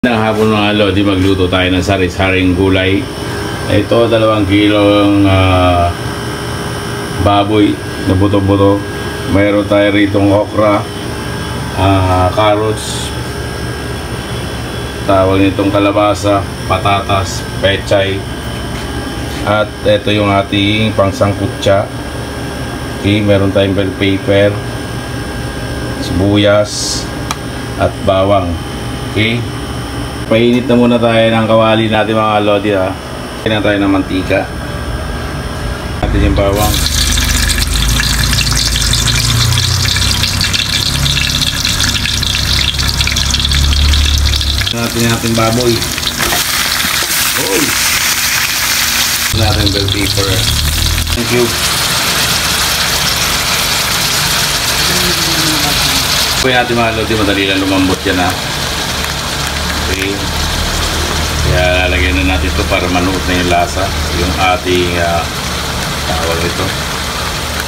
Ng hapon mga lodi, magluto tayo ng sari-saring gulay. Ito 2 kilong baboy na buto-buto. Mayroon tayo ritong okra, carrots, tawag nitong kalabasa, patatas, pechay, at ito yung ating pangsangkutsa. Okay, meron tayong bell pepper, sibuyas at bawang. Okay, painit na muna tayo ng kawali natin mga lodi ha. Kailangan tayo ng mantika. Natin yung bawang. Natin yung ating baboy. Oh! Natin bell pepper. Thank you. Kaya natin mga lodi, madali lang lumambot yan ha. Okay. Kaya lalagyan na natin ito para manuot na yung lasa. Yung ating tawag ito,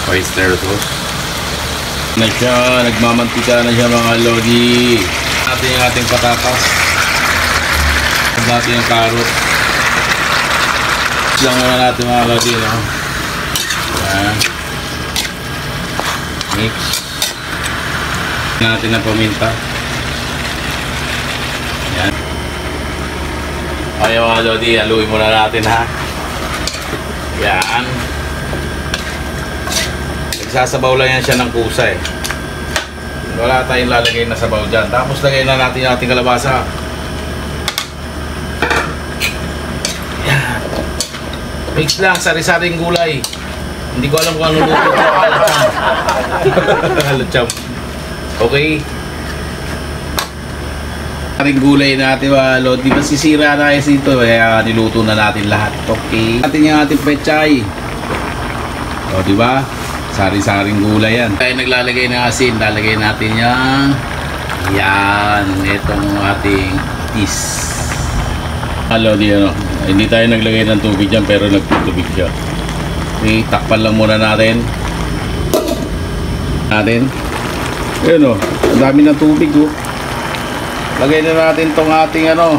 oyster sauce. Na siya, nagmamantika na siya mga lodi. Natin yung ating patatas. Natin yung carrot. Lang muna natin mga lodi, no? Yan. Mix. Natin ng paminta. Yan. Okay mga lodi, haluin muna natin ha. Yan. Nagsasabaw lang yan siya ng kusa eh. Wala tayong lalagay na sabaw dyan. Tapos lagay na natin yung ating kalabasa. Yan. Mix lang, sari-saring gulay. Hindi ko alam kung ano luto ito. Alacham. Okay. Ating gulay natin mga lodi, masisira na kasi ito kaya niluto na natin lahat. Okay, natin yung ating pechay. O diba, sari-saring gulay yan. Tayo naglalagay ng asin, lalagay natin yan, itong ating is. Lodi, ano, hindi tayo naglagay ng tubig dyan pero nagtutubig siya. Okay, takpan lang muna natin. Ayun o, ang dami ng tubig o. Lagay na natin tong ating ano,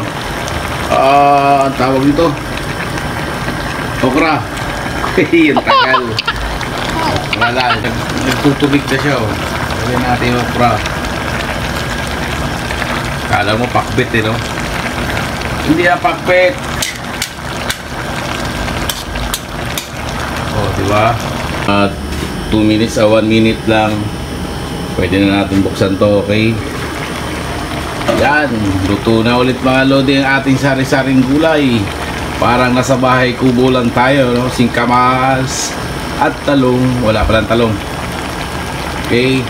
tawag nito, okra. Yung tagal. Wala, nagtutubig na siya o. Lagay natin yung okra. Kala mo pakbet eh no? Hindi na pakbet. O diba? 2 minutes o 1 minute lang. Pwede na natin buksan to, okay? Yan, luto na ulit mga lodi ang ating sari-saring gulay. Parang nasa bahay kubo lang tayo, no? Singkamas at talong. Wala palang talong. Okay.